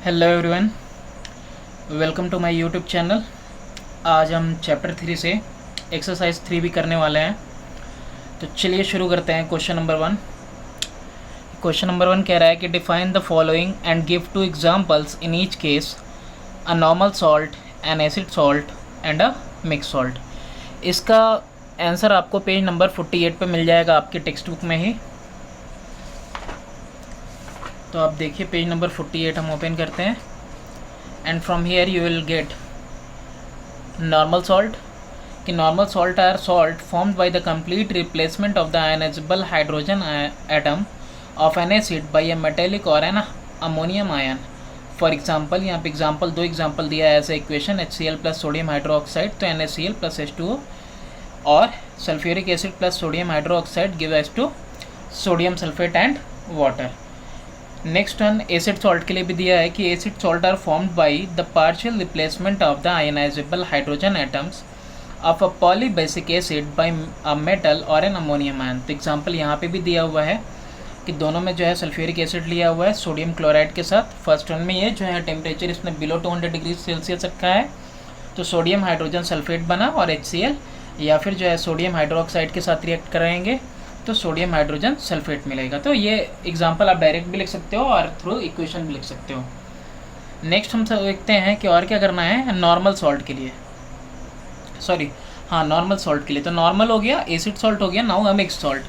Hello everyone, welcome to my YouTube channel. आज हम chapter 3 से एक्सरसाइज 3 भी करने वाले हैं। तो चलिए शुरू करते हैं। Question number 1। क्वेश्चन नंबर 1 कह रहा है कि define the following and give to examples in each case a normal salt, N acid salt and a mix salt. इसका आंसर आपको पेज नंबर 48 पे मिल जाएगा आपकी टेक्स्ट बुक में ही। तो आप देखिए पेज नंबर 48 हम ओपन करते हैं and from here you will get normal salt. कि normal salt are salt formed by the complete replacement of the ionisable hydrogen atom of an acid by a metallic और an ammonium ion. For example, यहाँ पे example 2 example दिया है as a equation HCl plus sodium hydroxide, तो NaCl plus H2O, और sulphuric acid plus sodium hydroxide gives two sodium sulphate and water. Next one acid salt के लिए भी दिया है कि acid salt are formed by the partial replacement of the ionisable hydrogen atoms of a polybasic acid by a metal और an ammonium ion. तो example यहाँ पे भी दिया हुआ है कि दोनों में जो है सल्फ्यूरिक एसिड लिया हुआ है सोडियम क्लोराइड के साथ। फर्स्ट वन में ये जो है टेम्परेचर इसने बिलो 200 डिग्री सेल्सियस रखा है, तो सोडियम हाइड्रोजन सल्फेट बना, और HCl या फिर जो है सोडियम हाइड्रोक्साइड के साथ रिएक्ट कराएंगे तो सोडियम हाइड्रोजन सल्फेट मिलेगा। तो ये एग्जांपल आप डायरेक्ट भी लिख सकते हो और थ्रू इक्वेशन भी लिख सकते हो। नेक्स्ट हम देखते हैं कि और क्या करना है नॉर्मल सॉल्ट के लिए। नॉर्मल सॉल्ट के लिए तो नॉर्मल हो गया, एसिड सॉल्ट हो गया, नाउ मिक्स सॉल्ट।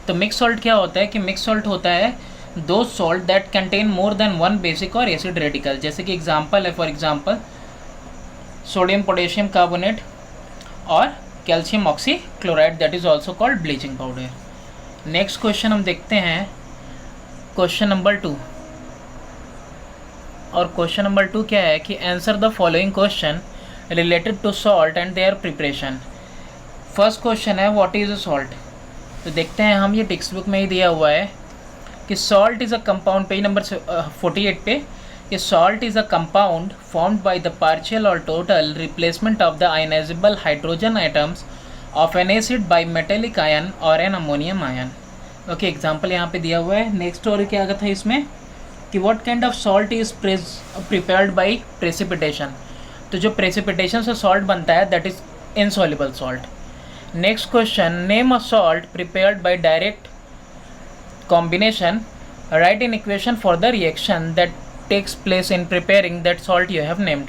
तो मिक्स सॉल्ट क्या होता है कि मिक्स सॉल्ट होता है दो salt that contain more than one basic और एसिड रेडिकल। जैसे कि एग्जाम्पल है, for example sodium potassium carbonate और calcium oxychloride, that is also called bleaching powder. Next question हम देखते हैं क्वेश्चन नंबर 2। और क्वेश्चन नंबर 2 क्या है कि answer the following question related to salt and their preparation. First question है what is a salt. तो देखते हैं हम, ये टेक्स्ट बुक में ही दिया हुआ है कि salt is a compound, page number 48 पे, कि salt is a compound formed by the partial और total replacement of the ionisable hydrogen atoms of an acid by metallic ion और an ammonium ion. Okay, example यहाँ पे दिया हुआ है। Next और क्या था इसमें कि what kind of salt is prepared by precipitation. तो जो प्रेसिपिटेशन से सॉल्ट बनता है that is insoluble salt. Next question name a salt prepared by direct combination, write an equation for the reaction that takes place in preparing that salt you have named.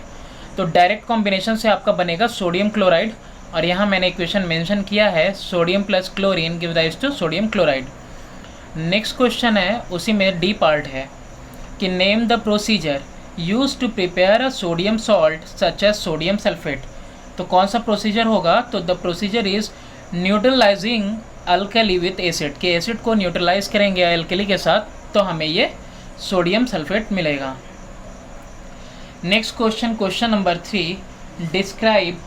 तो direct combination से आपका बनेगा sodium chloride, और यहाँ मैंने equation mention किया है sodium plus chlorine give rise to sodium chloride. Next question है उसी में डी पार्ट है कि name the procedure use to prepare a sodium salt such as sodium sulphate. तो कौन सा प्रोसीजर होगा, तो the procedure is neutralising alkali with acid, के एसिड को न्यूट्रलाइज करेंगे अल्कली के साथ तो हमें ये सोडियम सल्फेट मिलेगा। Next question, question number 3, describe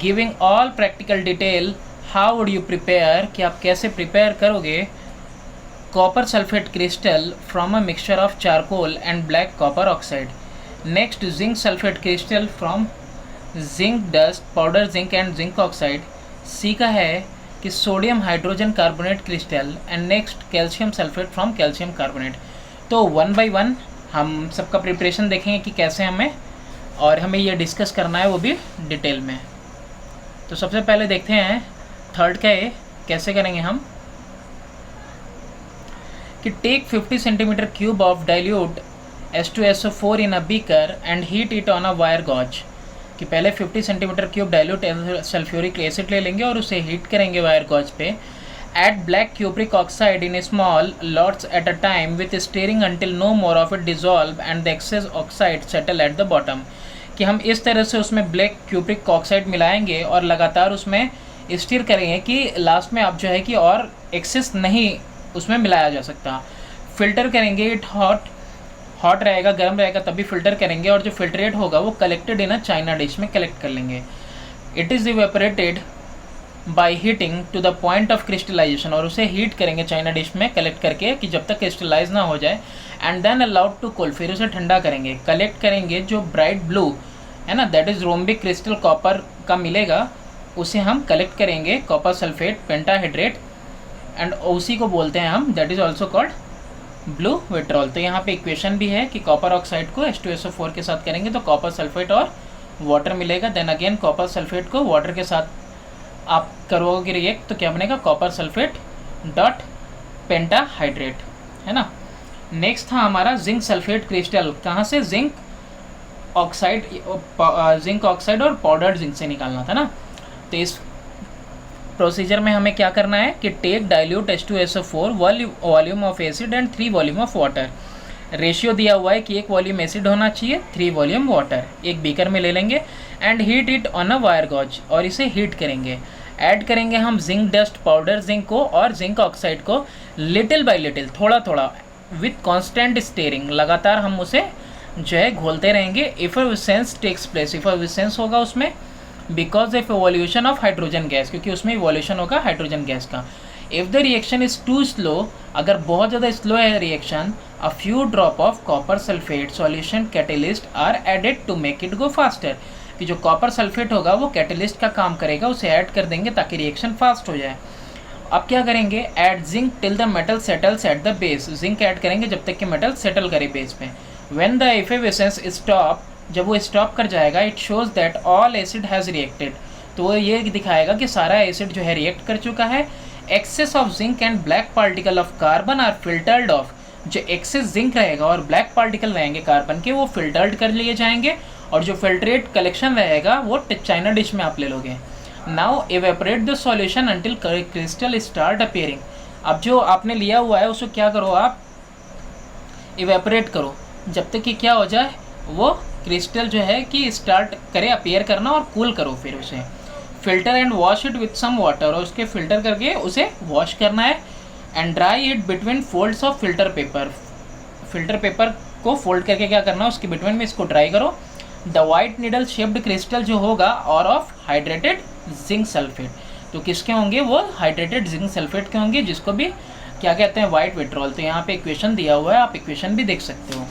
giving all practical detail how would you prepare, कि आप कैसे प्रिपेयर करोगे copper sulphate crystal from a mixture of charcoal and black copper oxide. Next zinc sulphate crystal from zinc dust, powder zinc and zinc oxide. C का है कि sodium hydrogen carbonate crystal, and next calcium sulphate from calcium carbonate. तो 1 by 1 हम सबका preparation देखेंगे कि कैसे हमें, और हमें ये डिस्कस करना है वो भी डिटेल में। तो सबसे पहले देखते हैं थर्ड का ये कैसे करेंगे हम, कि take 50 centimetre cube of dilute H2SO4 in a beaker and heat it on a wire gauze. कि पहले 50 centimetre cube dilute sulphuric acid ले लेंगे और उसे हीट करेंगे वायर गॉज पे। Add black cupric oxide in small lots at a time with stirring until no more of it dissolve and the excess oxide settle at the bottom। कि हम इस तरह से उसमें ब्लैक क्यूप्रिक ऑक्साइड मिलाएंगे और लगातार उसमें स्टिर करेंगे कि लास्ट में आप जो है कि और एक्सेस नहीं उसमें मिलाया जा सकता। फिल्टर करेंगे, इट हॉट रहेगा, गर्म रहेगा तभी फिल्टर करेंगे, और जो फिल्ट्रेट होगा वो collected in a china dish में कलेक्ट कर लेंगे। It is evaporated by heating to the point of crystallisation, और उसे हीट करेंगे चाइना डिश में कलेक्ट करके कि जब तक क्रिस्टलाइज ना हो जाए। And then allowed to cool, फिर उसे ठंडा करेंगे। कलेक्ट करेंगे जो ब्राइट ब्लू है ना, that is rhombic crystal copper का मिलेगा, उसे हम कलेक्ट करेंगे, कॉपर सल्फेट पेंटाहाइड्रेट, एंड उसी को बोलते हैं हम, that is also called blue withdrawal. तो यहाँ पे इक्वेशन भी है कि कॉपर ऑक्साइड को H2SO4 के साथ करेंगे तो कॉपर सल्फेट और वाटर मिलेगा। देन अगेन कॉपर सल्फेट को वाटर के साथ आप करोगे रिएक्ट तो क्या बनेगा, कॉपर सल्फेट डॉट पेंटाहाइड्रेट, है ना। नेक्स्ट था हमारा जिंक सल्फेट क्रिस्टल, कहाँ से, जिंक ऑक्साइड और पाउडर्ड जिंक से निकालना था ना। तो इस प्रोसीजर में हमें क्या करना है कि take dilute H2SO4 volume of acid and 3 volume of water. Ratio दिया हुआ है कि 1 वॉल्यूम एसिड होना चाहिए, 3 वॉल्यूम वाटर। एक बीकर में ले लेंगे and heat it on a wire gauze, और इसे हीट करेंगे। ऐड करेंगे हम जिंक डस्ट पाउडर जिंक को और जिंक ऑक्साइड को लिटिल बाय लिटिल, थोड़ा थोड़ा, विथ कॉन्स्टेंट स्टेयरिंग, लगातार हम उसे जो है घोलते रहेंगे। इफरविसेंस टेक्स प्लेस, इफरविसेंस होगा उसमें because of evolution of hydrogen gas, क्योंकि उसमें इवोल्यूशन होगा हाइड्रोजन गैस का। If the reaction is too slow, अगर बहुत ज़्यादा स्लो है reaction, a few drop of copper sulphate solution catalyst are added to make it go faster, कि जो कॉपर सल्फेट होगा वो कैटेलिस्ट का काम करेगा, उसे ऐड कर देंगे ताकि रिएक्शन फास्ट हो जाए। अब क्या करेंगे, add zinc till the metal settles at the base, zinc add करेंगे जब तक कि मेटल सेटल करे बेस पे। व्हेन द एफिवेसेंस स्टॉप, जब वो स्टॉप कर जाएगा, it shows that all acid has reacted, तो वो ये दिखाएगा कि सारा एसिड जो है रिएक्ट कर चुका है। Excess of zinc and black particle of carbon are filtered off, जो एक्सेस जिंक रहेगा और ब्लैक पार्टिकल रहेंगे कार्बन के, वो फिल्टर्ड कर लिए जाएंगे, और जो फिल्ट्रेट कलेक्शन रहेगा वो चाइना डिश में आप ले लोगे। Now evaporate the solution until crystal start appearing, अब जो आपने लिया हुआ है उसको क्या करो, आप इवेपोरेट करो जब तक कि क्या हो जाए, वो क्रिस्टल जो है कि स्टार्ट करे अपीयर करना, और कूल करो फिर उसे। Filter and wash it with some water, और उसके फिल्टर करके उसे वॉश करना है। And dry it between folds of filter paper, filter paper को फोल्ड करके क्या करना है, उसके बिटवीन में इसको ड्राई करो। The white needle shaped crystal जो होगा और ऑफ हाइड्रेटेड जिंक सल्फेट, तो किसके होंगे, वो हाइड्रेटेड जिंक सल्फेट के होंगे, जिसको भी क्या कहते हैं, वाइट विट्रॉल। तो यहाँ पे इक्वेशन दिया हुआ है, आप इक्वेशन भी देख सकते हो।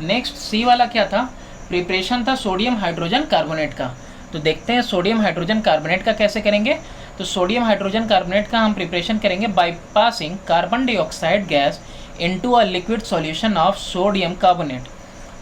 नेक्स्ट सी वाला क्या था, प्रिपरेशन था सोडियम हाइड्रोजन कार्बोनेट का। तो देखते हैं सोडियम हाइड्रोजन कार्बोनेट का कैसे करेंगे। तो सोडियम हाइड्रोजन कार्बोनेट का हम प्रिपरेशन करेंगे by passing carbon dioxide gas into a liquid solution of sodium carbonate.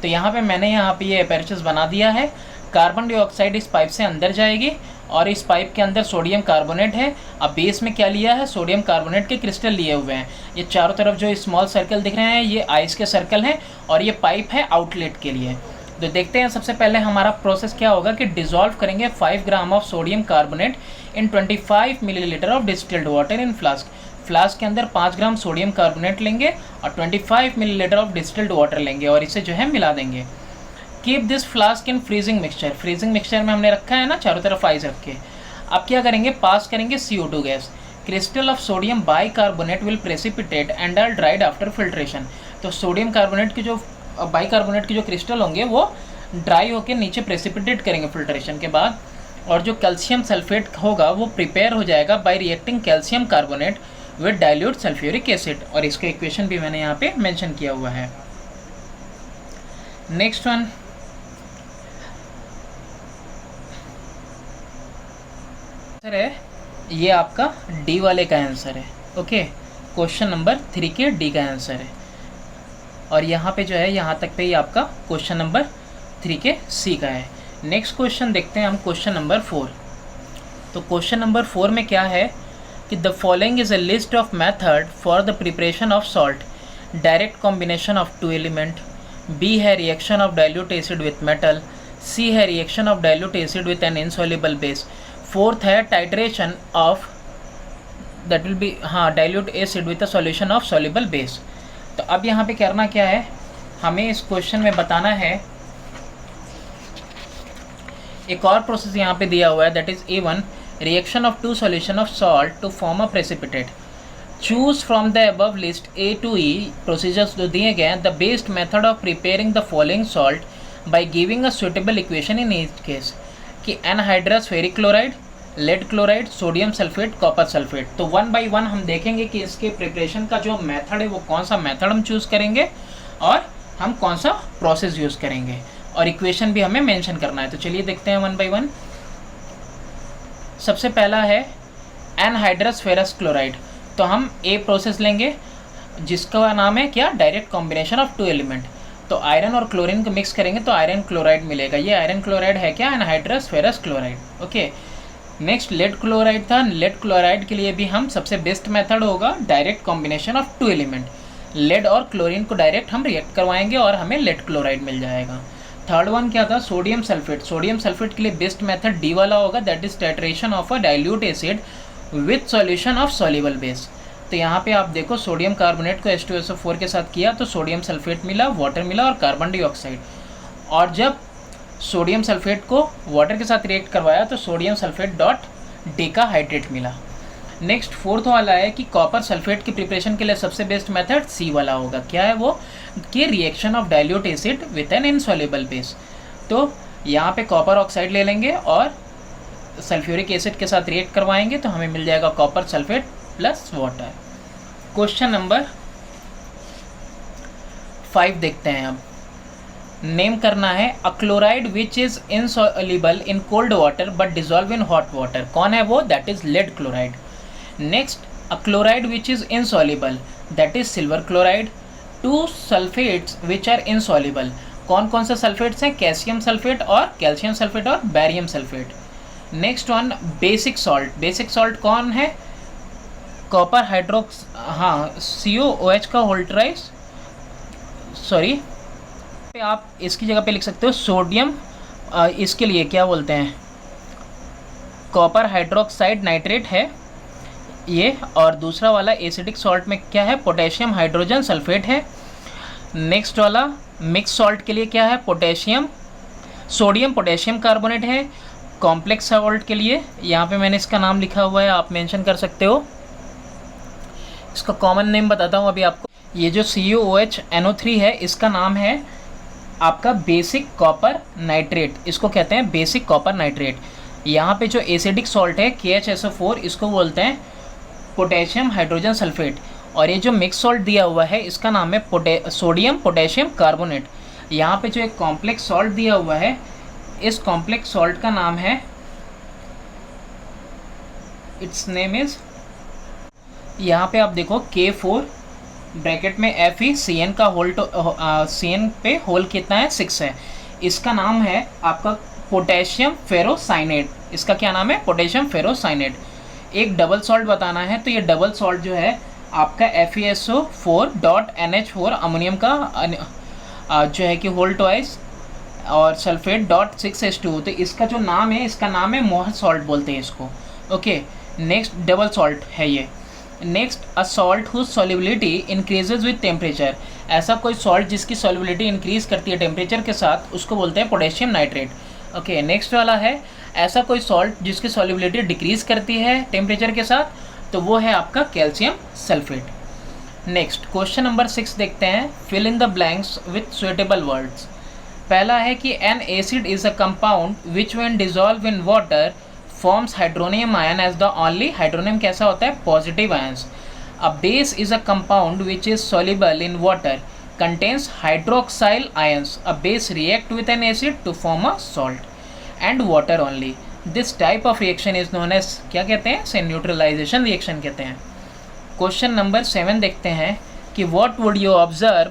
तो यहाँ पे मैंने ये अपेरेचस बना दिया है। कार्बन डाइऑक्साइड इस पाइप से अंदर जाएगी और इस पाइप के अंदर सोडियम कार्बोनेट है। अब बेस में क्या लिया है, सोडियम कार्बोनेट के क्रिस्टल लिए हुए हैं। ये चारों तरफ जो स्मॉल सर्कल दिख रहे हैं ये आइस के सर्कल हैं, और ये पाइप है आउटलेट के लिए। तो देखते हैं सबसे पहले हमारा प्रोसेस क्या होगा कि डिसॉल्व करेंगे 5 gram of sodium carbonate in 25 millilitre of distilled water in flask. Flask के अंदर 5 ग्राम सोडियम कार्बोनेट लेंगे और 25 मिलीलीटर ऑफ डिस्टिल्ड वाटर लेंगे और इसे जो है मिला देंगे। Keep this flask in freezing mixture, freezing mixture में हमने रखा है ना चारों तरफ आइस रख के। अब क्या करेंगे, पास करेंगे CO2 gas. Crystal of sodium bicarbonate will precipitate and are dried after filtration. तो सोडियम कार्बोनेट की जो बाइकार्बोनेट के जो क्रिस्टल होंगे वो ड्राई होकर नीचे प्रेसिपिटेट करेंगे फिल्ट्रेशन के बाद, और जो कैल्शियम सल्फेट होगा वो प्रिपेयर हो जाएगा bye reacting calcium carbonate with dilute sulphuric acid, और इसका इक्वेशन भी मैंने यहाँ पे मेंशन किया हुआ है। नेक्स्ट वन, है ये आपका डी वाले का आंसर है। ओके, क्वेश्चन नंबर 3 के डी का आंसर है, और यहाँ पे जो है यहाँ तक पे ही आपका क्वेश्चन नंबर 3 के सी का है। नेक्स्ट क्वेश्चन देखते हैं हम, क्वेश्चन नंबर 4। तो क्वेश्चन नंबर 4 में क्या है कि the following is a list of method for the preparation of salt, direct combination of 2 element, B है reaction of dilute acid with metal, C है reaction of dilute acid with an insoluble base, fourth है titration of that will be dilute acid with a solution of soluble base. तो अब यहाँ पे करना क्या है, हमें इस क्वेश्चन में बताना है, एक और प्रोसेस यहाँ पे दिया हुआ है that is A1 reaction of 2 solution of salt to form a precipitate. Choose from the above list A to E procedures जो दिए गए हैं, the best method of preparing the following salt by giving a suitable equation in each case, कि anhydrous ferric chloride, lead chloride, sodium sulphate, copper sulphate. तो 1 by 1 हम देखेंगे कि इसके प्रिपरेशन का जो मेथड है वो कौन सा मेथड हम चूज़ करेंगे और हम कौन सा प्रोसेस यूज़ करेंगे, और इक्वेशन भी हमें मेंशन करना है। तो चलिए देखते हैं 1 by 1। सबसे पहला है एनहाइड्रस फेरस क्लोराइड। तो हम ए प्रोसेस लेंगे, जिसका नाम है क्या, डायरेक्ट कॉम्बिनेशन ऑफ 2 एलिमेंट। तो आयरन और क्लोरीन को मिक्स करेंगे तो आयरन क्लोराइड मिलेगा। ये आयरन क्लोराइड है क्या, anhydrous ferrous chloride. Okay, next lead chloride था। लेड क्लोराइड के लिए भी हम सबसे बेस्ट मेथड होगा direct combination of 2 element. Lead और क्लोरीन को डायरेक्ट हम रिएक्ट करवाएंगे और हमें लेड क्लोराइड मिल जाएगा। थर्ड वन क्या था, सोडियम सल्फेट। सोडियम सल्फेट के लिए बेस्ट मेथड डी वाला होगा, that is titration of a dilute acid with solution of soluble base. तो यहाँ पे आप देखो सोडियम कार्बोनेट को H2SO4 के साथ किया तो सोडियम सल्फेट मिला, वाटर मिला और कार्बन डाइऑक्साइड। और जब सोडियम सल्फेट को वाटर के साथ रिएक्ट करवाया तो सोडियम सल्फेट डॉट डेकाहाइड्रेट मिला। नेक्स्ट फोर्थ वाला है कि कॉपर सल्फेट की प्रिपरेशन के लिए सबसे बेस्ट मेथड सी वाला होगा। क्या है वो, कि reaction of dilute acid with an insoluble base. तो यहाँ पे कॉपर ऑक्साइड ले लेंगे और सल्फ्यूरिक एसिड के साथ रिएक्ट करवाएंगे तो हमें मिल जाएगा copper sulphate plus water. Question number 5 देखते हैं अब। नेम करना है a chloride which is insoluble in cold water but dissolve in hot water. कौन है वो, that is lead chloride. Next a chloride which is insoluble, that is silver chloride. 2 sulphates which are insoluble. कौन कौन से sulphates हैं, calcium sulphate और calcium sulphate और barium sulphate. Next one basic salt. Basic salt कौन है, copper हाइड्रोक्स, हाँ COOH का होल ट्राइस, सॉरी आप इसकी जगह पे लिख सकते हो सोडियम, इसके लिए क्या बोलते हैं, कॉपर हाइड्रोक्साइड नाइट्रेट है ये। और दूसरा वाला एसिडिक सॉल्ट में क्या है, पोटेशियम हाइड्रोजन सल्फेट है। नेक्स्ट वाला मिक्स सॉल्ट के लिए क्या है, पोटेशियम, सोडियम पोटेशियम कार्बोनेट है। कॉम्प्लेक्स सॉल्ट के लिए यहाँ पे मैंने इसका नाम लिखा हुआ है, आप मेंशन कर सकते हो। इसका कॉमन नेम बताता हूँ अभी आपको। ये जो COOH NO3 है इसका नाम है आपका बेसिक कॉपर नाइट्रेट, इसको कहते हैं बेसिक कॉपर नाइट्रेट। यहाँ पे जो एसिडिक सॉल्ट है KHSO4 इसको बोलते हैं पोटेशियम हाइड्रोजन सल्फेट। और ये जो मिक्स सॉल्ट दिया हुआ है इसका नाम है सोडियम पोटेशियम कार्बोनेट। यहाँ पे जो एक कॉम्प्लेक्स सॉल्ट दिया हुआ है इस कॉम्प्लेक्स सॉल्ट का नाम है, इट्स नेम इज, यहाँ पे आप देखो K4 ब्रैकेट में FeCN का होल CN पे होल कितना है, 6 है। इसका नाम है आपका पोटेशियम फेरोसाइनेट। इसका क्या नाम है, पोटेशियम फेरोसाइनेट। एक डबल सॉल्ट बताना है तो ये डबल सॉल्ट जो है आपका FeSO4.NH4 अमोनियम का जो है कि होल ट्वाइस और सल्फेट .6H2। तो इसका जो नाम है, इसका नाम है मोहर सॉल्ट बोलते हैं इसको। ओके, नेक्स्ट डबल सॉल्ट है ये। Next a salt whose solubility increases with temperature. ऐसा कोई सॉल्ट जिसकी सॉल्युबिलिटी इंक्रीज करती है टेम्परेचर के साथ उसको बोलते हैं पोटेशियम नाइट्रेट। ओके, नेक्स्ट वाला है ऐसा कोई सॉल्ट जिसकी सॉल्युबिलिटी डिक्रीज करती है टेम्परेचर के साथ, तो वो है आपका calcium sulphate. Next question number 6 देखते हैं, fill in the blanks with suitable words. पहला है कि an acid is a compound which when dissolve in water forms hydronium ion as the only, hydronium कैसा होता है, positive ions. A base is a compound which is soluble in water, contains hydroxyl ions. A base react with an acid to form a salt and water only. This type of reaction is known as, क्या कहते हैं, से neutralization reaction कहते हैं। Question number 7 देखते हैं कि what would you observe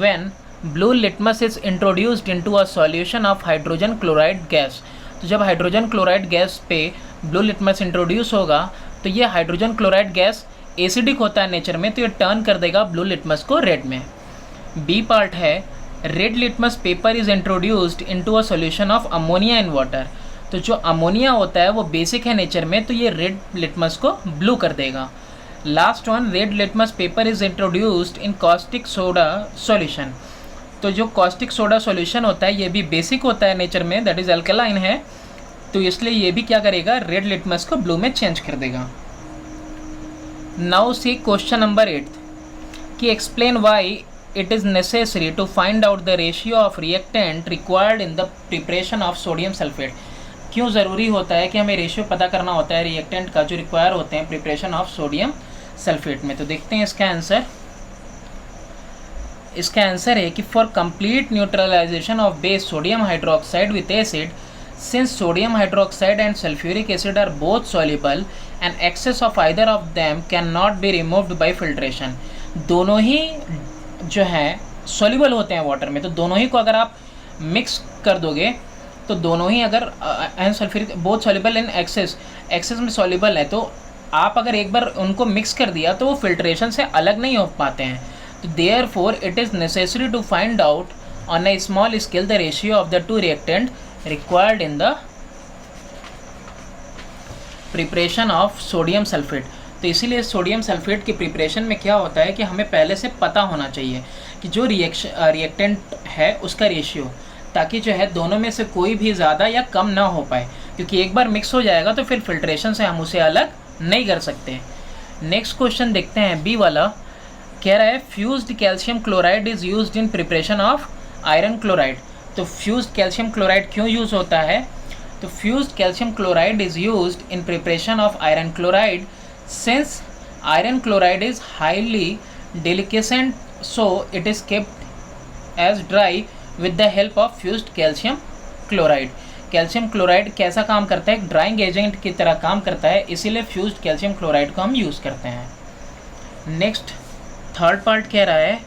when blue litmus is introduced into a solution of hydrogen chloride gas। तो जब हाइड्रोजन क्लोराइड गैस पे ब्लू लिटमस इंट्रोड्यूस होगा तो ये हाइड्रोजन क्लोराइड गैस एसिडिक होता है नेचर में, तो ये टर्न कर देगा ब्लू लिटमस को रेड में। बी पार्ट है red litmus paper is introduced into a solution of ammonia in water. तो जो अमोनिया होता है वो बेसिक है नेचर में, तो ये रेड लिटमस को ब्लू कर देगा। Last one, red litmus paper is introduced in caustic soda solution. तो जो कॉस्टिक सोडा सॉल्यूशन होता है ये भी बेसिक होता है नेचर में, दैट इज अल्कलाइन है, तो इसलिए ये भी क्या करेगा, रेड लिटमस को ब्लू में चेंज कर देगा। नाउ सी क्वेश्चन नंबर 8 कि explain why it is necessary to find out the ratio of reactant required in the preparation of sodium sulphate. क्यों ज़रूरी होता है कि हमें रेशियो पता करना होता है रिएक्टेंट का जो रिक्वायर होते हैं प्रिपरेशन ऑफ सोडियम सल्फेट में। तो देखते हैं इसका आंसर। इसका आंसर है कि for complete neutralisation of base sodium hydroxide with acid, since sodium hydroxide and sulfuric acid are both soluble and excess of either of them cannot be removed by filtration। दोनों ही जो हैं soluble होते हैं water में, तो दोनों ही को अगर आप मिक्स कर दोगे तो दोनों ही अगर an sulphuric both soluble in excess में सॉल्युबल है, तो आप अगर एक बार उनको मिक्स कर दिया तो वो फिल्ट्रेशन से अलग नहीं हो पाते हैं। तो therefore it is necessary to find out on a small scale the ratio of the two reactant required in the preparation of sodium sulphate. तो इसीलिए सोडियम सल्फेट की प्रिपरेशन में क्या होता है कि हमें पहले से पता होना चाहिए कि जो रिएक्टेंट है उसका रेशियो, ताकि जो है दोनों में से कोई भी ज़्यादा या कम ना हो पाए, क्योंकि एक बार मिक्स हो जाएगा तो फिर फिल्ट्रेशन से हम उसे अलग नहीं कर सकते। नेक्स्ट क्वेश्चन देखते हैं, बी वाला कह रहा है fused calcium chloride is used in preparation of iron chloride. तो फ्यूज्ड कैल्शियम क्लोराइड क्यों यूज़ होता है? तो fused calcium chloride is used in preparation of iron chloride since iron chloride is highly delicescent, so it is kept as dry with the help of fused calcium chloride। Calcium chloride कैसा काम करता है? Drying agent की तरह काम करता है, इसीलिए फ्यूज्ड कैल्शियम क्लोराइड को हम यूज़ करते हैं। नेक्स्ट थर्ड पार्ट कह रहा है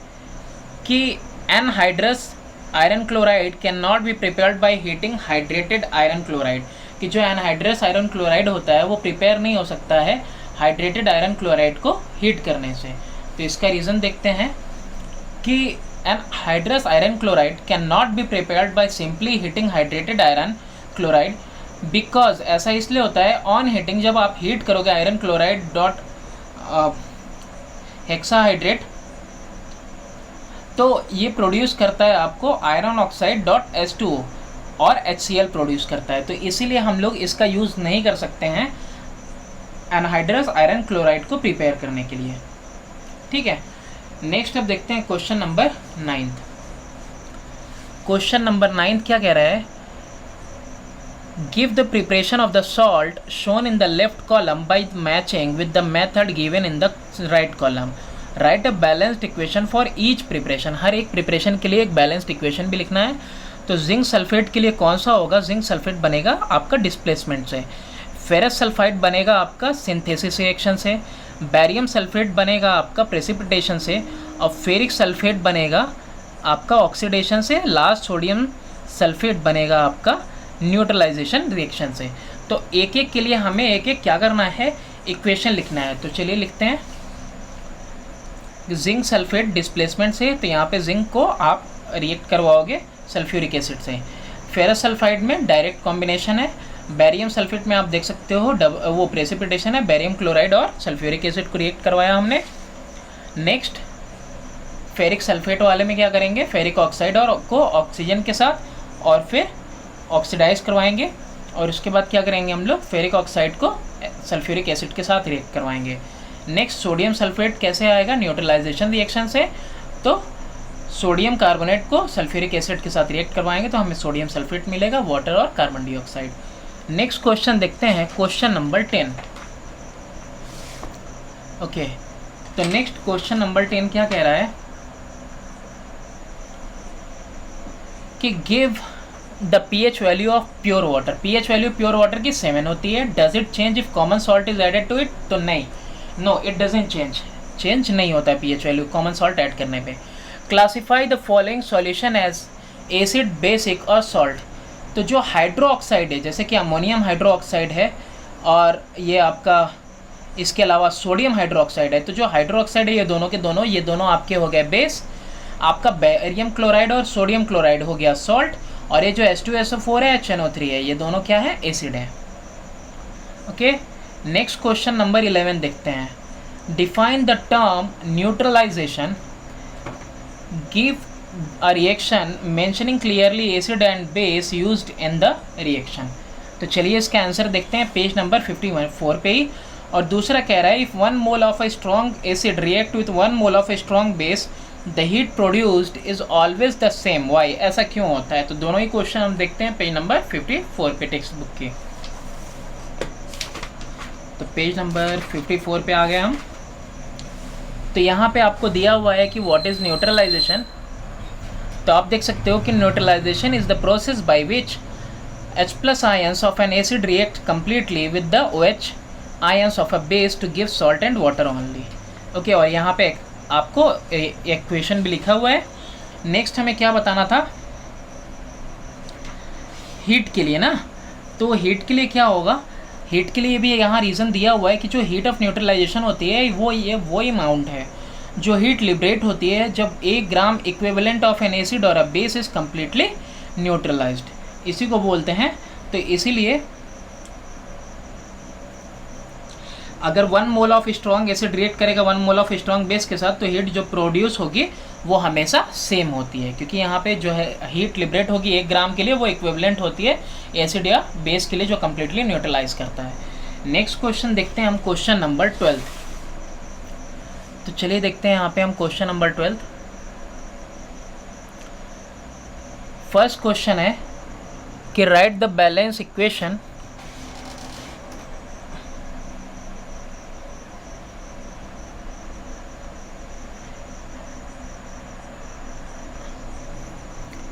कि anhydrous iron chloride can not be prepared by heating hydrated iron chloride. कि जो एनहाइड्रस आयरन क्लोराइड होता है वो प्रिपेयर नहीं हो सकता है हाइड्रेटेड आयरन क्लोराइड को हीट करने से। तो इसका रीज़न देखते हैं कि anhydrous iron chloride can not be prepared by simply heating hydrated iron chloride, because ऐसा इसलिए होता है ऑन हीटिंग जब आप हीट करोगे आयरन क्लोराइड डॉट हेक्साहाइड्रेट, तो ये प्रोड्यूस करता है आपको आयरन ऑक्साइड डॉट H2O और HCl प्रोड्यूस करता है। तो इसीलिए हम लोग इसका यूज़ नहीं कर सकते हैं एनहाइड्रस आयरन क्लोराइड को प्रिपेयर करने के लिए। ठीक है, नेक्स्ट अब देखते हैं क्वेश्चन नंबर 9। क्वेश्चन नंबर 9 क्या कह रहा है? Give the preparation of the salt shown in the left column by matching with the method given in the right column. Write a balanced equation for each preparation. हर एक preparation के लिए एक balanced equation भी लिखना है। तो zinc sulphate के लिए कौन सा होगा? जिंक सल्फेट बनेगा आपका डिस्प्लेसमेंट से, फेरस सल्फाइड बनेगा आपका सिंथेसिस रिएक्शन से, बैरियम सल्फेट बनेगा आपका प्रेसिपिटेशन से, और फेरिक सल्फेट बनेगा आपका ऑक्सीडेशन से, लास्ट सोडियम सल्फेट बनेगा आपका न्यूट्रलाइजेशन रिएक्शन से। तो एक एक के लिए हमें एक एक क्या करना है? इक्वेशन लिखना है। तो चलिए लिखते हैं। जिंक सल्फेट डिस्प्लेसमेंट से, तो यहाँ पे जिंक को आप रिएक्ट करवाओगे सल्फ्यूरिक एसिड से। फेरस सल्फाइड में डायरेक्ट कॉम्बिनेशन है। बैरियम सल्फेट में आप देख सकते हो वो प्रेसिपिटेशन है, बैरियम क्लोराइड और सल्फ्यूरिक एसिड को रिएक्ट करवाया हमने। नेक्स्ट फेरिक सल्फेट वाले में क्या करेंगे? फेरिक ऑक्साइड और को ऑक्सीजन के साथ और फिर ऑक्सीडाइज करवाएंगे, और उसके बाद क्या करेंगे हम लोग? फेरिक ऑक्साइड को सल्फ्यूरिक एसिड के साथ रिएक्ट करवाएंगे। नेक्स्ट सोडियम सल्फेट कैसे आएगा? न्यूट्रलाइजेशन रिएक्शन से। तो सोडियम कार्बोनेट को सल्फ्यूरिक एसिड के साथ रिएक्ट करवाएंगे तो हमें सोडियम सल्फेट मिलेगा, वाटर और कार्बन डाइऑक्साइड। नेक्स्ट क्वेश्चन देखते हैं, क्वेश्चन नंबर 10। ओके, तो नेक्स्ट क्वेश्चन नंबर 10 क्या कह रहा है कि give the pH value of pure water. pH value pure water की 7 होती है। Does it change if common salt is added to it? तो नहीं, नो इट डजंट चेंज नहीं होता है pH value common salt add करने पे। Classify the following solution as acid, basic और सॉल्ट। तो जो हाइड्रो ऑक्साइड है, जैसे कि अमोनियम हाइड्रो ऑक्साइड है और ये आपका इसके अलावा सोडियम हाइड्रो ऑक्साइड है, तो जो हाइड्रो ऑक्साइड है ये दोनों के दोनों, ये दोनों आपके हो गए बेस। आपका बैरियम क्लोराइड और सोडियम क्लोराइड हो गया सॉल्ट, और ये जो H2SO4 है, HNO3 है, ये दोनों क्या है? एसिड है। ओके, नेक्स्ट क्वेश्चन नंबर 11 देखते हैं। Define the term neutralisation, give a reaction mentioning clearly acid and base used in the reaction। तो चलिए इसका आंसर देखते हैं पेज नंबर 54 पे ही। और दूसरा कह रहा है if 1 mole of a strong acid react with 1 mole of a strong base the heat produced is always the same। why? ऐसा क्यों होता है? तो दोनों ही क्वेश्चन हम देखते हैं पेज नंबर 54 पे टेक्स्ट बुक की। तो पेज नंबर 54 पे आ गए हम। तो यहाँ पे आपको दिया हुआ है कि व्हाट इज़ न्यूट्रलाइजेशन। तो आप देख सकते हो कि neutralisation is the process by which H+ ions of an acid react completely with the OH ions of a base to give salt and water only. Okay, और यहाँ पे आपको इक्वेशन भी लिखा हुआ है। नेक्स्ट हमें क्या बताना था, हीट के लिए ना, तो हीट के लिए क्या होगा, हीट के लिए भी यहाँ रीज़न दिया हुआ है कि जो हीट ऑफ न्यूट्रलाइजेशन होती है वो अमाउंट है जो हीट लिबरेट होती है जब 1 gram equivalent of an acid और a base is completely neutralised, इसी को बोलते हैं। तो इसीलिए अगर 1 mole of strong acid react करेगा 1 मोल ऑफ स्ट्रॉन्ग बेस के साथ, तो हीट जो प्रोड्यूस होगी वो हमेशा सेम होती है, क्योंकि यहाँ पे जो है हीट लिबरेट होगी 1 ग्राम के लिए, वो इक्विवेलेंट होती है एसिड या बेस के लिए जो कम्प्लीटली न्यूट्रलाइज करता है। नेक्स्ट क्वेश्चन देखते हैं हम, क्वेश्चन नंबर 12। तो चलिए देखते हैं यहाँ पे हम क्वेश्चन नंबर 12। फर्स्ट क्वेश्चन है कि राइट द बैलेंस इक्वेशन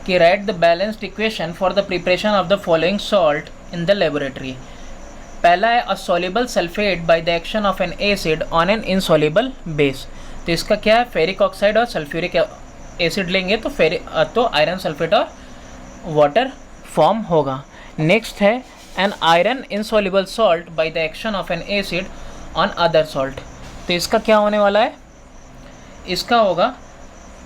कि write the balanced equation for the preparation of the following salt in the laboratory। पहला है a soluble sulfate by the action of an acid on an insoluble base। तो इसका क्या है, ferric oxide और sulphuric acid लेंगे तो iron sulphate और वाटर फॉर्म होगा। नेक्स्ट है an iron insoluble salt by the action of an acid on other salt। तो इसका क्या होने वाला है, इसका होगा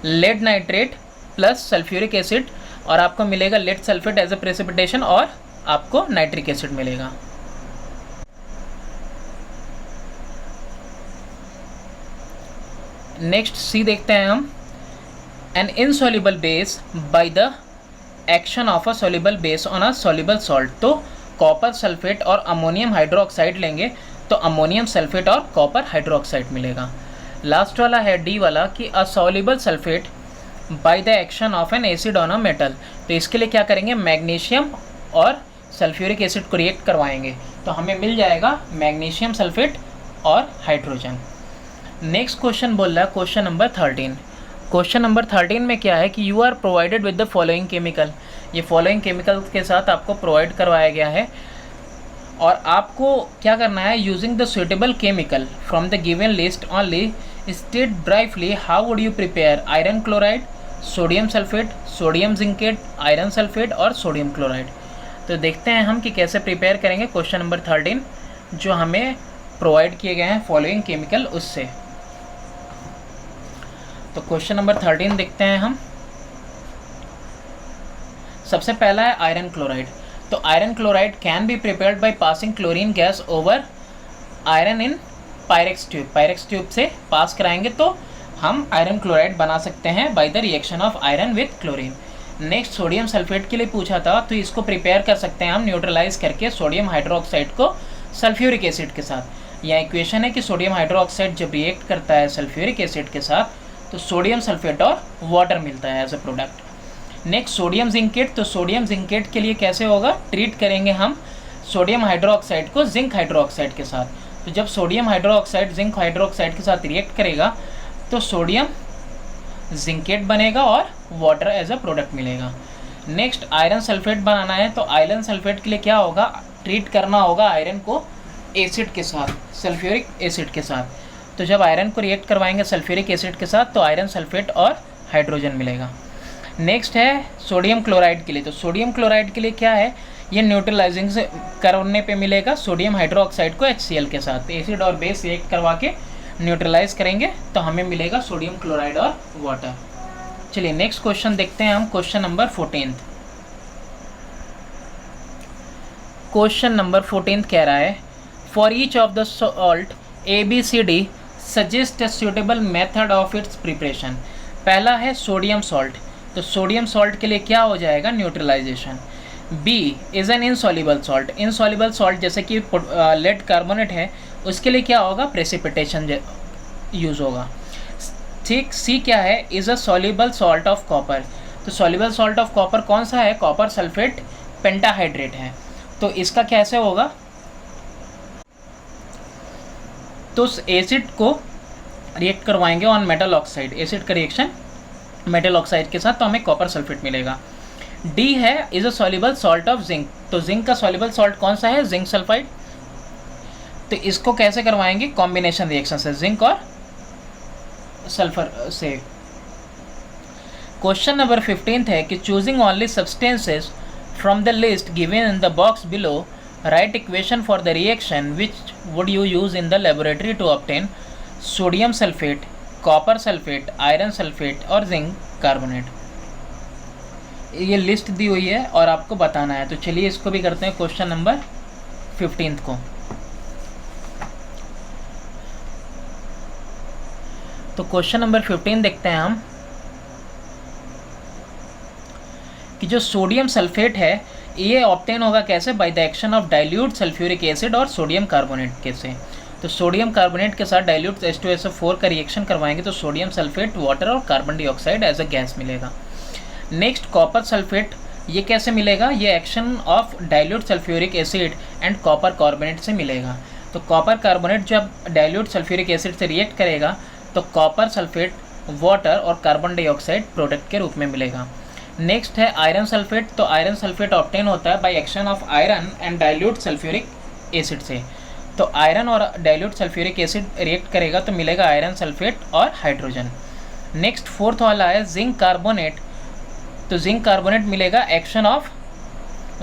lead nitrate plus sulphuric acid, और आपको मिलेगा lead sulphate as a precipitation, और आपको नाइट्रिक एसिड मिलेगा। नेक्स्ट सी देखते हैं हम, an insoluble base by the action of a soluble base on a soluble salt. तो कॉपर सल्फेट और अमोनियम हाइड्रोक्साइड लेंगे तो अमोनियम सल्फेट और कॉपर हाइड्रोक्साइड मिलेगा। लास्ट वाला है डी वाला कि a soluble sulphate by the action of an acid on a metal. तो इसके लिए क्या करेंगे, मैग्नीशियम और सल्फ्यूरिक एसिड को रिएक्ट करवाएंगे तो हमें मिल जाएगा मैग्नीशियम सल्फेट और हाइड्रोजन। नेक्स्ट क्वेश्चन बोल रहा है क्वेश्चन नंबर 13। क्वेश्चन नंबर 13 में क्या है कि you are provided with the following chemical. ये फॉलोइंग केमिकल के साथ आपको प्रोवाइड करवाया गया है और आपको क्या करना है, using the suitable chemical from the given list only state briefly how would you prepare iron chloride, sodium sulphate, sodium zincate, iron sulphate और सोडियम क्लोराइड। तो देखते हैं हम कि कैसे प्रिपेयर करेंगे क्वेश्चन नंबर 13 जो हमें प्रोवाइड किए गए हैं फॉलोइंग केमिकल उससे। तो क्वेश्चन नंबर 13 देखते हैं हम। सबसे पहला है आयरन क्लोराइड। तो iron chloride can be prepared by passing chlorine gas over iron in Pyrex tube. Pyrex tube से पास कराएंगे तो हम आयरन क्लोराइड बना सकते हैं by the reaction of iron with chlorine. Next sodium sulphate के लिए पूछा था, तो इसको प्रिपेयर कर सकते हैं हम न्यूट्रलाइज करके सोडियम हाइड्रोक्साइड को सल्फ्यूरिक एसिड के साथ। यह इक्वेशन है कि सोडियम हाइड्रोक्साइड जब रिएक्ट करता है सल्फ्यूरिक एसिड के साथ तो सोडियम सल्फेट और वाटर मिलता है as a product. Next sodium zincate. तो सोडियम जिंकेट के लिए कैसे होगा, ट्रीट करेंगे हम सोडियम हाइड्रोक्साइड को जिंक हाइड्रोक्साइड के साथ। तो जब सोडियम हाइड्रोक्साइड जिंक हाइड्रोक्साइड के साथ रिएक्ट करेगा तो सोडियम जिंकेट बनेगा और वाटर एज अ प्रोडक्ट मिलेगा। नेक्स्ट आयरन सल्फेट बनाना है, तो आयरन सल्फेट के लिए क्या होगा, ट्रीट करना होगा आयरन को एसिड के साथ, सल्फ्यूरिक एसिड के साथ। तो जब आयरन को रिएक्ट करवाएंगे सल्फ्यूरिक एसिड के साथ तो आयरन सल्फेट और हाइड्रोजन मिलेगा। नेक्स्ट है सोडियम क्लोराइड के लिए। तो सोडियम क्लोराइड के लिए क्या है, ये न्यूट्रलाइजिंग से करने पे मिलेगा सोडियम हाइड्रोक्साइड को HCl के साथ। एसिड और बेस रिएक्ट करवा के न्यूट्रलाइज करेंगे तो हमें मिलेगा सोडियम क्लोराइड और वाटर। चलिए नेक्स्ट क्वेश्चन देखते हैं हम, क्वेश्चन नंबर 14। क्वेश्चन नंबर 14 कह रहा है for each of the salt ABCD suggest a suitable method of its preparation. पहला है सोडियम सॉल्ट। तो सोडियम सॉल्ट के लिए क्या हो जाएगा, neutralisation. B is an insoluble salt. Insoluble salt जैसे कि लेड कार्बोनेट है उसके लिए क्या होगा, प्रेसिपिटेशन यूज़ होगा। ठीक। C क्या है, is a soluble salt of copper. तो सॉल्युबल सॉल्ट ऑफ कॉपर कौन सा है, कॉपर सल्फेट पेंटाहाइड्रेट है। तो इसका कैसे होगा, तो उस एसिड को रिएक्ट करवाएंगे ऑन मेटल ऑक्साइड, एसिड का रिएक्शन मेटल ऑक्साइड के साथ तो हमें कॉपर सल्फेट मिलेगा। डी है is a soluble salt of zinc. तो जिंक का सॉल्युबल सॉल्ट कौन सा है, जिंक सल्फाइड। तो इसको कैसे करवाएंगे, कॉम्बिनेशन रिएक्शन से, जिंक और सल्फर से। क्वेश्चन नंबर 15 है कि choosing only substances from the list given in the box below, right equation for the reaction which would you use in the laboratory to obtain sodium sulphate, copper sulphate, iron sulphate और zinc carbonate. ये list दी हुई है और आपको बताना है। तो चलिए इसको भी करते हैं क्वेश्चन नंबर 15 को। तो क्वेश्चन नंबर 15 देखते हैं हम कि जो सोडियम सल्फेट है ये ऑब्टेन होगा कैसे, bye the action of dilute sulphuric acid और सोडियम कार्बोनेट के से। तो सोडियम कार्बोनेट के साथ डाइल्यूट H2SO4 का रिएक्शन करवाएंगे तो सोडियम सल्फेट, वाटर और carbon dioxide as a gas मिलेगा। नेक्स्ट कॉपर सल्फेट, ये कैसे मिलेगा, ये action of dilute sulphuric acid and copper carbonate से मिलेगा। तो कॉपर कार्बोनेट जब डाइल्यूट सल्फ्यूरिक एसिड से रिएक्ट करेगा तो कॉपर सल्फेट, वाटर और कार्बन डाइऑक्साइड प्रोडक्ट के रूप में मिलेगा। नेक्स्ट है आयरन सल्फेट। तो आयरन सल्फेट ऑब्टेन होता है by action of iron and dilute sulphuric acid से। तो आयरन और डाइल्यूट सल्फ्यूरिक एसिड रिएक्ट करेगा तो मिलेगा आयरन सल्फेट और हाइड्रोजन। नेक्स्ट फोर्थ वाला है जिंक कार्बोनेट। तो जिंक कार्बोनेट मिलेगा action of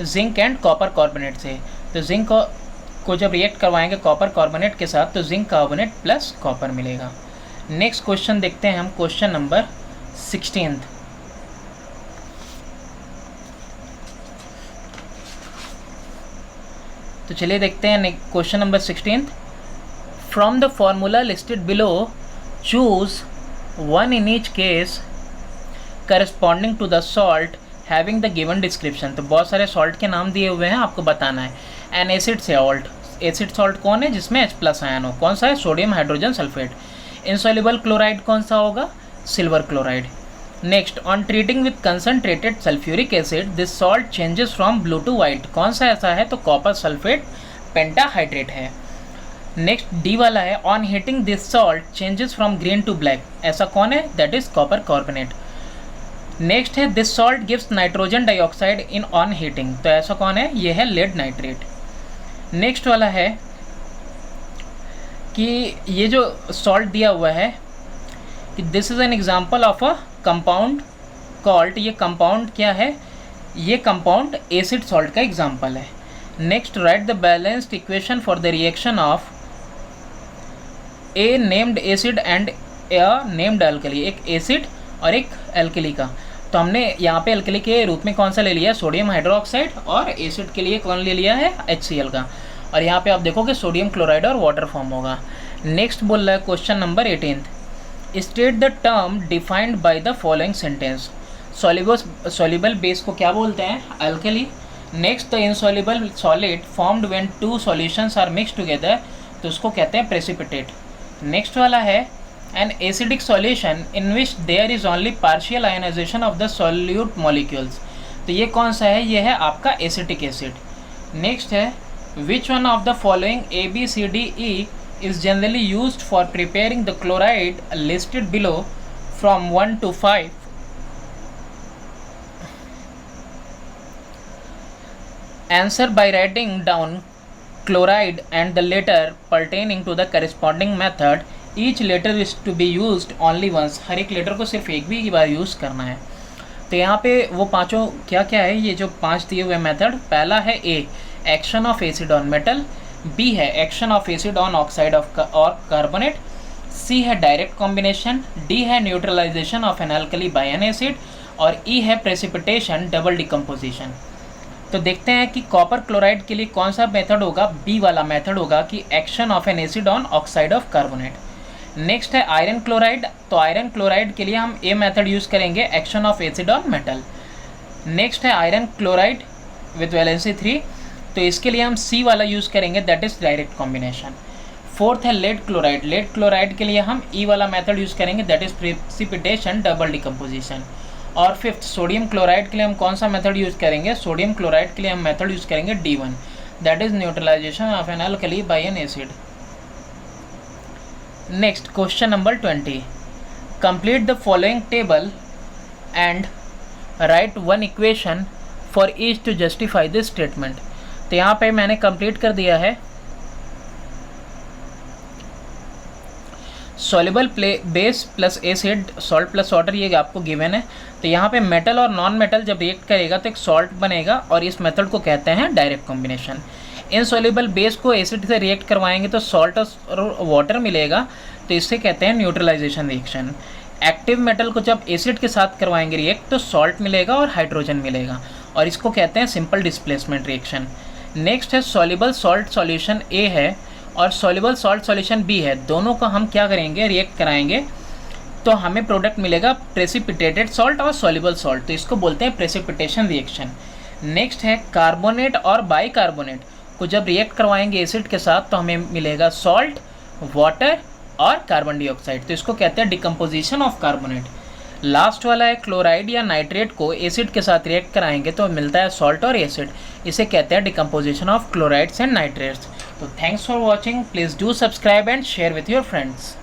zinc and copper carbonate से। तो जिंक को जब रिएक्ट करवाएंगे कॉपर कार्बोनेट के साथ तो जिंक कार्बोनेट प्लस कॉपर मिलेगा। नेक्स्ट क्वेश्चन देखते हैं हम, क्वेश्चन नंबर 16। तो चलिए देखते हैं question number 16। From the formula listed below choose one in each case corresponding to the salt having the given description. तो बहुत सारे सॉल्ट के नाम दिए हुए हैं, आपको बताना है। An acid salt, acid salt कौन है जिसमें H+ आयन हो, कौन सा है, sodium hydrogen sulphate. Insoluble chloride कौन सा होगा, silver chloride. Next on treating with concentrated sulphuric acid this salt changes from blue to white, कौन सा ऐसा है, तो कॉपर सल्फेट पेंटाहाइड्रेट है। नेक्स्ट डी वाला है on heating this salt changes from green to black, ऐसा कौन है, that is copper carbonate. Next है this salt gives nitrogen dioxide in on heating, तो ऐसा कौन है, ये है लेड नाइट्रेट। नेक्स्ट वाला है कि ये जो सॉल्ट दिया हुआ है कि this is an example of a compound called, ये कंपाउंड क्या है, ये कंपाउंड एसिड सॉल्ट का एग्जाम्पल है। Next right the balanced equation for the reaction of A named acid and A named alkali, एक एसिड और एक एल्कली का। तो हमने यहाँ पे एल्कली के रूप में कौन सा ले लिया, सोडियम हाइड्रोक्साइड, और एसिड के लिए कौन ले लिया है, HCl का। और यहाँ पे आप देखोगे सोडियम क्लोराइड और वाटर फॉर्म होगा। नेक्स्ट बोल रहा है question number 18, state the term defined by the following sentence. Soluble base को क्या बोलते हैं, alkali. Next the insoluble solid formed when two solutions are mix together, तो उसको कहते हैं प्रेसिपिटेट। नेक्स्ट वाला है an acidic solution in which there is only partial ionization of the solute molecules, तो ये कौन सा है, ये है आपका एसिटिक एसिड। नेक्स्ट है which one of the following A B C D E is generally used for preparing the chloride listed below from 1 to 5। Answer by writing down chloride and the letter pertaining to the corresponding method। Each letter is to be use only once, हर एक letter को सिर्फ एक भी बार use करना है। तो यहाँ पे वो पांचों क्या क्या है, ये जो 5 दिए हुए मेथड, पहला है A action of acid on metal, B है action of acid on oxide of और कार्बोनेट, सी है डायरेक्ट कॉम्बिनेशन, डी है neutralisation of an alkali by an acid, और ई है प्रेसिपिटेशन डबल डिकम्पोजिशन। तो देखते हैं कि कॉपर क्लोराइड के लिए कौन सा मेथड होगा, बी वाला मेथड होगा कि action of an acid on oxide of carbonate. Next है आयरन क्लोराइड, तो आयरन क्लोराइड के लिए हम ए मेथड यूज़ करेंगे, action of acid on metal. Next है आयरन क्लोराइड विथ वैलेंसी 3, तो इसके लिए हम सी वाला यूज़ करेंगे, that is direct combination. Fourth है लेड क्लोराइड, लेड क्लोराइड के लिए हम ई वाला मेथड यूज़ करेंगे, that is precipitation double decomposition. और फिफ्थ सोडियम क्लोराइड के लिए हम कौन सा मेथड यूज़ करेंगे, सोडियम क्लोराइड के लिए हम मेथड यूज़ करेंगे D1, that is neutralisation of an alkali by an acid. Next question number 20, complete the following table and write one equation for each to justify this statement. तो यहाँ पे मैंने complete कर दिया है। Soluble base plus acid, salt plus water, ये आपको given है। तो यहाँ पे मेटल और नॉन मेटल जब रिएक्ट करेगा तो एक सॉल्ट बनेगा और इस मेथड को कहते हैं डायरेक्ट कॉम्बिनेशन। इनसॉल्युबल बेस को एसिड से रिएक्ट करवाएंगे तो सॉल्ट और वाटर मिलेगा, तो इससे कहते हैं न्यूट्रलाइजेशन रिएक्शन। एक्टिव मेटल को जब एसिड के साथ करवाएंगे रिएक्ट तो सॉल्ट मिलेगा और हाइड्रोजन मिलेगा, और इसको कहते हैं सिंपल डिस्प्लेसमेंट रिएक्शन। नेक्स्ट है सॉल्युबल सॉल्ट सॉल्यूशन ए है और सॉल्युबल सॉल्ट सॉल्यूशन बी है, दोनों का हम क्या करेंगे, रिएक्ट कराएंगे तो हमें प्रोडक्ट मिलेगा प्रेसिपिटेटेड सॉल्ट और सॉल्युबल सॉल्ट, तो इसको बोलते हैं प्रेसिपिटेशन रिएक्शन। नेक्स्ट है कार्बोनेट और बाइकार्बोनेट को जब रिएक्ट करवाएंगे एसिड के साथ तो हमें मिलेगा सॉल्ट, वाटर और कार्बन डाइऑक्साइड, तो इसको कहते हैं डिकम्पोजिशन ऑफ कार्बोनेट। लास्ट वाला है क्लोराइड या नाइट्रेट को एसिड के साथ रिएक्ट कराएंगे तो मिलता है सॉल्ट और एसिड, इसे कहते हैं decomposition of chlorides and nitrates. तो thanks for watching, please do subscribe and share with your friends.